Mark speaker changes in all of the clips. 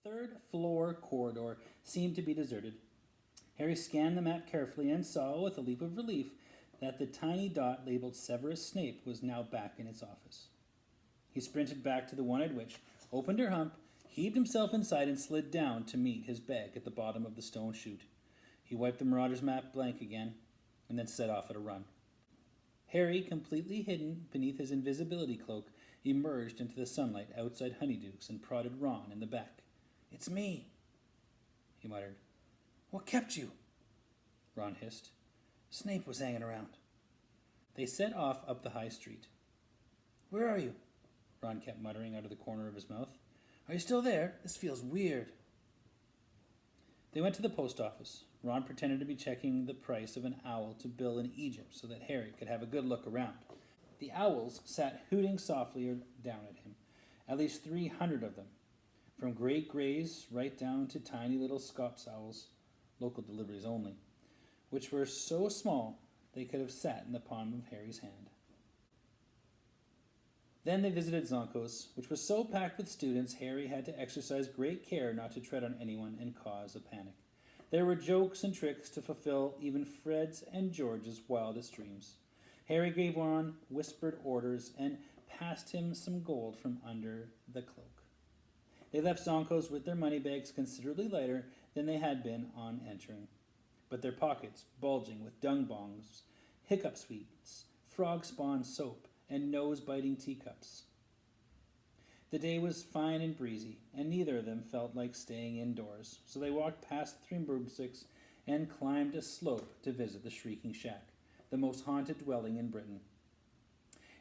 Speaker 1: Third floor corridor seemed to be deserted. Harry scanned the map carefully and saw, with a leap of relief, that the tiny dot labeled Severus Snape was now back in its office. He sprinted back to the one-eyed witch, opened her hump, heaved himself inside, and slid down to meet his bag at the bottom of the stone chute. He wiped the Marauder's map blank again, and then set off at a run. Harry, completely hidden beneath his invisibility cloak, emerged into the sunlight outside Honeydukes and prodded Ron in the back. "It's me," he muttered. "What kept you?" Ron hissed. "Snape was hanging around." They set off up the high street. "Where are you?" Ron kept muttering out of the corner of his mouth. "Are you still there? This feels weird." They went to the post office. Ron pretended to be checking the price of an owl to bill in Egypt so that Harry could have a good look around. The owls sat hooting softly down at him, at least 300 of them, from great greys right down to tiny little Scops owls, local deliveries only, which were so small they could have sat in the palm of Harry's hand. Then they visited Zonko's, which was so packed with students Harry had to exercise great care not to tread on anyone and cause a panic. There were jokes and tricks to fulfill even Fred's and George's wildest dreams. Harry gave Ron whispered orders and passed him some gold from under the cloak. They left Zonko's with their money bags considerably lighter than they had been on entering, but their pockets bulging with dung bongs, hiccup sweets, frog spawn soap, and nose-biting teacups. The day was fine and breezy, and neither of them felt like staying indoors, so they walked past 3 broomsticks and climbed a slope to visit the Shrieking Shack, the most haunted dwelling in Britain.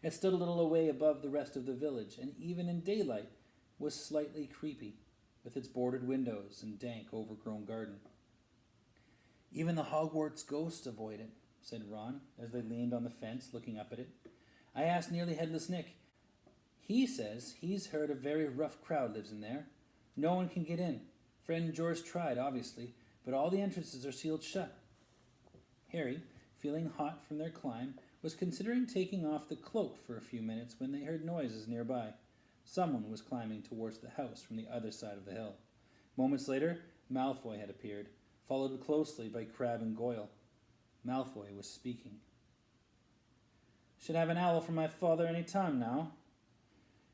Speaker 1: It stood a little away above the rest of the village, and even in daylight was slightly creepy, with its boarded windows and dank, overgrown garden. "Even the Hogwarts ghosts avoid it," said Ron, as they leaned on the fence looking up at it. "I asked Nearly Headless Nick. He says he's heard a very rough crowd lives in there. No one can get in. Fred and George tried, obviously, but all the entrances are sealed shut." Harry, feeling hot from their climb, was considering taking off the cloak for a few minutes when they heard noises nearby. Someone was climbing towards the house from the other side of the hill. Moments later, Malfoy had appeared, followed closely by Crabbe and Goyle. Malfoy was speaking. "Should have an owl for my father any time now.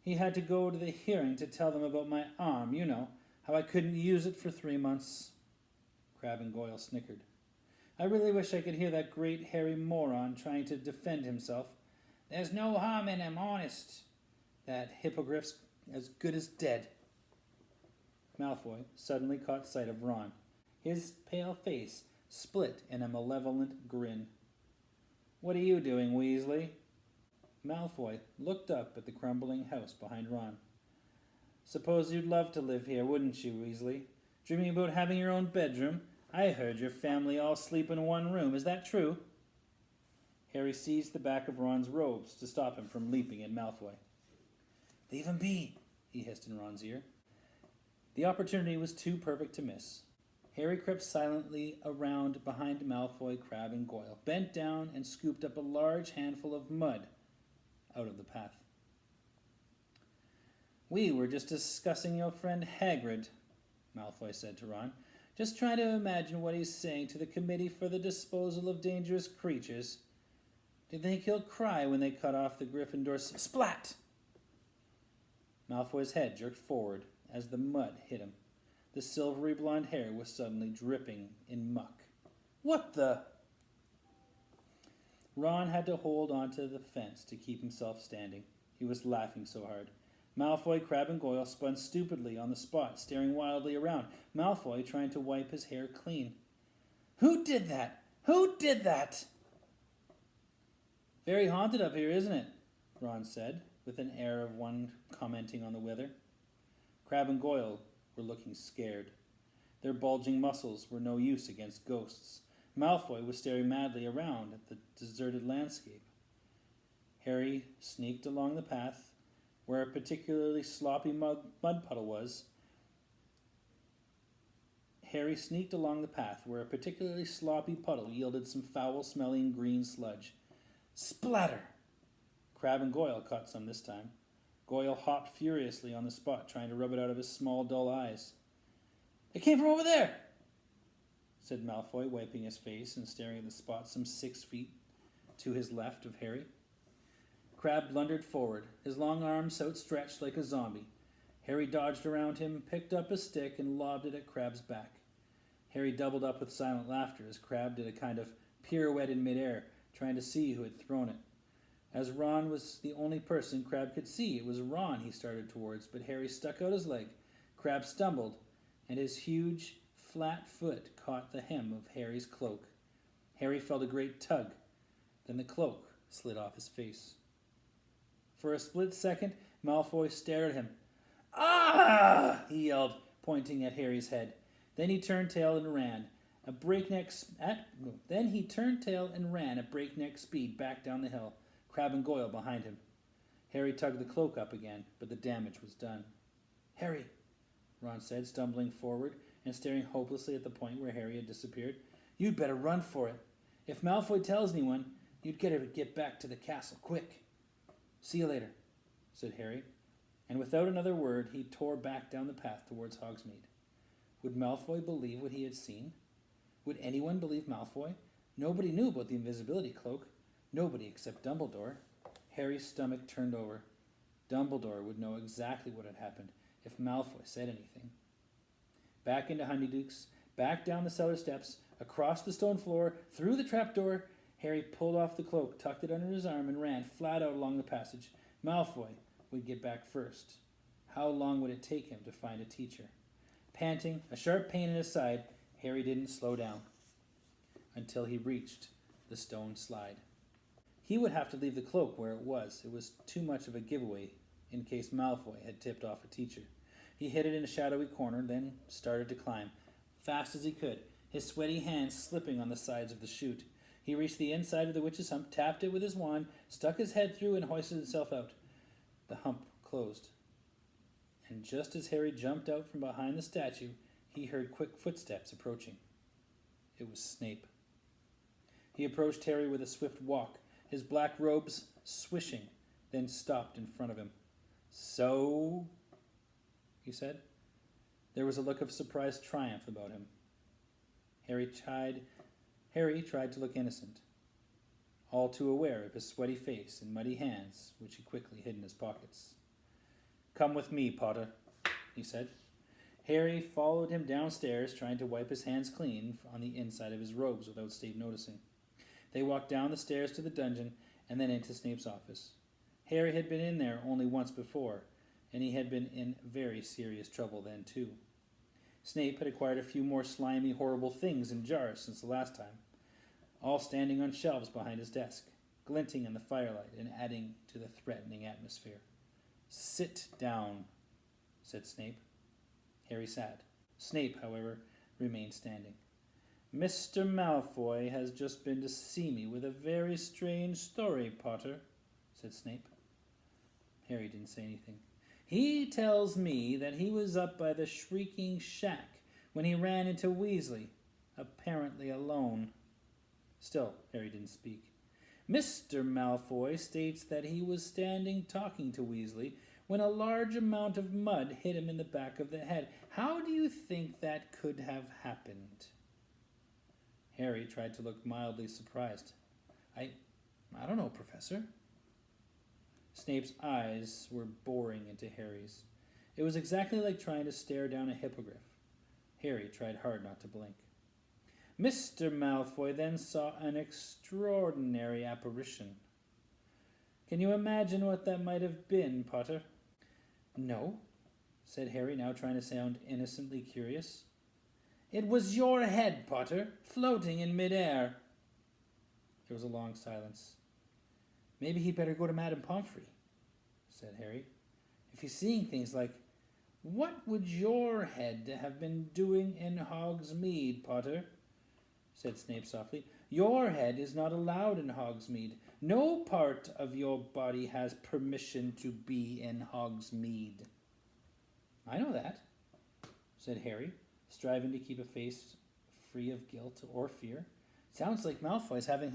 Speaker 1: He had to go to the hearing to tell them about my arm, you know, how I couldn't use it for 3 months." Crabbe and Goyle snickered. "I really wish I could hear that great hairy moron trying to defend himself. There's no harm in him, honest. That hippogriff's as good as dead." Malfoy suddenly caught sight of Ron. His pale face split in a malevolent grin. "What are you doing, Weasley?" Malfoy looked up at the crumbling house behind Ron. "Suppose you'd love to live here, wouldn't you, Weasley? Dreaming about having your own bedroom? I heard your family all sleep in one room. Is that true?" Harry seized the back of Ron's robes to stop him from leaping at Malfoy. "Leave him be," he hissed in Ron's ear. The opportunity was too perfect to miss. Harry crept silently around behind Malfoy, Crabbe, and Goyle, bent down and scooped up a large handful of mud out of the path. "We were just discussing your friend Hagrid," Malfoy said to Ron. "Just trying to imagine what he's saying to the Committee for the Disposal of Dangerous Creatures. Do you think he'll cry when they cut off the Gryffindor's splat?" Malfoy's head jerked forward as the mud hit him. The silvery blonde hair was suddenly dripping in muck. "What the—" Ron had to hold onto the fence to keep himself standing. He was laughing so hard. Malfoy, Crabbe, and Goyle spun stupidly on the spot, staring wildly around. Malfoy trying to wipe his hair clean. "Who did that? Who did that?" "Very haunted up here, isn't it?" Ron said, with an air of one commenting on the weather. Crabbe and Goyle were looking scared. Their bulging muscles were no use against ghosts. Malfoy was staring madly around at the deserted landscape. Harry sneaked along the path where a particularly sloppy mud puddle was. Harry sneaked along the path where a particularly sloppy puddle yielded some foul-smelling green sludge. Splatter! Crabbe and Goyle caught some this time. Goyle hopped furiously on the spot, trying to rub it out of his small, dull eyes. It came from over there, said Malfoy, wiping his face and staring at the spot some 6 feet to his left of Harry. Crabbe blundered forward, his long arms outstretched like a zombie. Harry dodged around him, picked up a stick, and lobbed it at Crabbe's back. Harry doubled up with silent laughter as Crabbe did a kind of pirouette in midair, trying to see who had thrown it. As Ron was the only person Crabbe could see, it was Ron he started towards, but Harry stuck out his leg. Crabbe stumbled, and his huge, flat foot caught the hem of Harry's cloak. Harry felt a great tug. Then the cloak slid off his face. For a split second, Malfoy stared at him. "Ah!" he yelled, pointing at Harry's head. Then he turned tail and ran at breakneck speed back down the hill, Crabbe and Goyle behind him. Harry tugged the cloak up again, but the damage was done. "Harry," Ron said, stumbling forward and staring hopelessly at the point where Harry had disappeared. "You'd better run for it. If Malfoy tells anyone, you'd better get back to the castle, quick." "See you later," said Harry, and without another word he tore back down the path towards Hogsmeade. Would Malfoy believe what he had seen? Would anyone believe Malfoy? Nobody knew about the invisibility cloak. Nobody except Dumbledore. Harry's stomach turned over. Dumbledore would know exactly what had happened if Malfoy said anything. Back into Honeyduke's, back down the cellar steps, across the stone floor, through the trapdoor. Harry pulled off the cloak, tucked it under his arm, and ran flat out along the passage. Malfoy would get back first. How long would it take him to find a teacher? Panting, a sharp pain in his side, Harry didn't slow down until he reached the stone slide. He would have to leave the cloak where it was. It was too much of a giveaway in case Malfoy had tipped off a teacher. He hid it in a shadowy corner, then started to climb, fast as he could, his sweaty hands slipping on the sides of the chute. He reached the inside of the witch's hump, tapped it with his wand, stuck his head through, and hoisted himself out. The hump closed. And just as Harry jumped out from behind the statue, he heard quick footsteps approaching. It was Snape. He approached Harry with a swift walk, his black robes swishing, then stopped in front of him. "So?" he said. There was a look of surprised triumph about him. Harry tried to look innocent, all too aware of his sweaty face and muddy hands, which he quickly hid in his pockets. "Come with me, Potter," he said. Harry followed him downstairs, trying to wipe his hands clean on the inside of his robes without Snape noticing. They walked down the stairs to the dungeon and then into Snape's office. Harry had been in there only once before, and he had been in very serious trouble then too. Snape had acquired a few more slimy, horrible things in jars since the last time, all standing on shelves behind his desk, glinting in the firelight and adding to the threatening atmosphere. "Sit down," said Snape. Harry sat. Snape, however, remained standing. "Mr. Malfoy has just been to see me with a very strange story, Potter," said Snape. Harry didn't say anything. "He tells me that he was up by the Shrieking Shack when he ran into Weasley, apparently alone." Still, Harry didn't speak. "Mr. Malfoy states that he was standing talking to Weasley when a large amount of mud hit him in the back of the head. How do you think that could have happened?" Harry tried to look mildly surprised. I don't know, Professor." Snape's eyes were boring into Harry's. It was exactly like trying to stare down a hippogriff. Harry tried hard not to blink. "Mr. Malfoy then saw an extraordinary apparition. Can you imagine what that might have been, Potter?" "No," said Harry, now trying to sound innocently curious. "It was your head, Potter, floating in midair." There was a long silence. "Maybe he'd better go to Madame Pomfrey," said Harry. "If he's seeing things like—" "What would your head have been doing in Hogsmeade, Potter?" said Snape softly. "Your head is not allowed in Hogsmeade. No part of your body has permission to be in Hogsmeade." "I know that," said Harry, striving to keep a face free of guilt or fear. "Sounds like Malfoy's having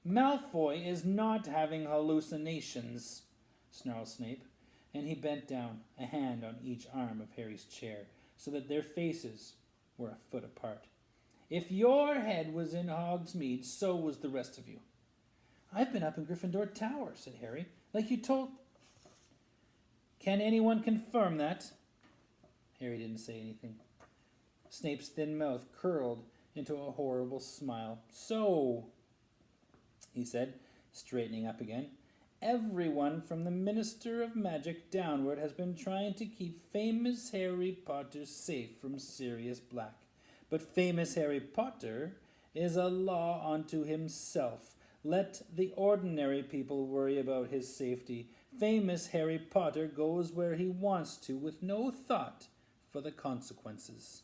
Speaker 1: "Malfoy is not having hallucinations," snarled Snape, and he bent down, a hand on each arm of Harry's chair, so that their faces were a foot apart. If your head was in Hogsmeade, so was the rest of you. I've been up in Gryffindor Tower, said Harry, like you told... Can anyone confirm that? Harry didn't say anything. Snape's thin mouth curled into a horrible smile. So, he said, straightening up again, everyone from the Minister of Magic downward has been trying to keep famous Harry Potter safe from Sirius Black. But famous Harry Potter is a law unto himself. Let the ordinary people worry about his safety. Famous Harry Potter goes where he wants to with no thought for the consequences.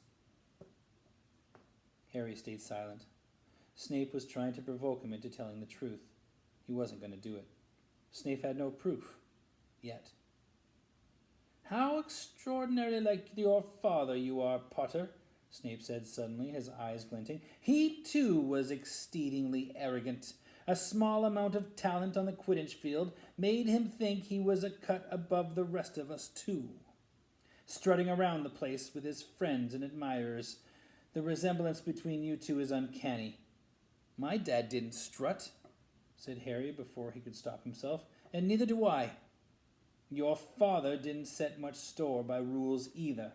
Speaker 1: Harry stayed silent. Snape was trying to provoke him into telling the truth. He wasn't going to do it. Snape had no proof. Yet. How extraordinarily like your father you are, Potter, Snape said suddenly, his eyes glinting. He, too, was exceedingly arrogant. A small amount of talent on the Quidditch field made him think he was a cut above the rest of us, too. Strutting around the place with his friends and admirers, the resemblance between you two is uncanny. My dad didn't strut, said Harry before he could stop himself, and neither do I. Your father didn't set much store by rules either,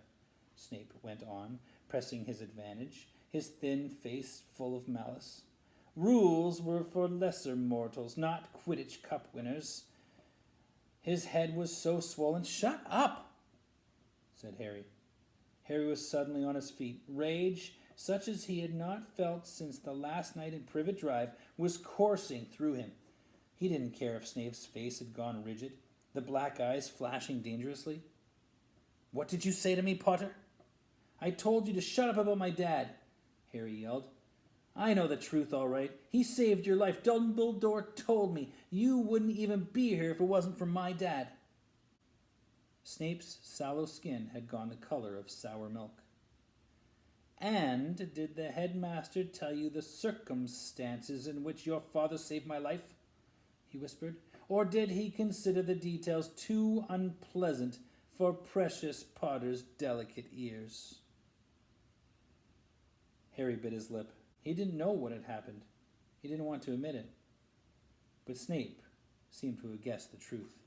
Speaker 1: Snape went on, pressing his advantage, his thin face full of malice. Rules were for lesser mortals, not Quidditch Cup winners. His head was so swollen. Shut up, said Harry. Harry was suddenly on his feet. Rage, such as he had not felt since the last night in Privet Drive, was coursing through him. He didn't care if Snape's face had gone rigid, the black eyes flashing dangerously. What did you say to me, Potter? I told you to shut up about my dad, Harry yelled. I know the truth all right. He saved your life. Dumbledore told me you wouldn't even be here if it wasn't for my dad. Snape's sallow skin had gone the color of sour milk. And did the headmaster tell you the circumstances in which your father saved my life? He whispered. Or did he consider the details too unpleasant for precious Potter's delicate ears? Harry bit his lip. He didn't know what had happened. He didn't want to admit it. But Snape seemed to have guessed the truth.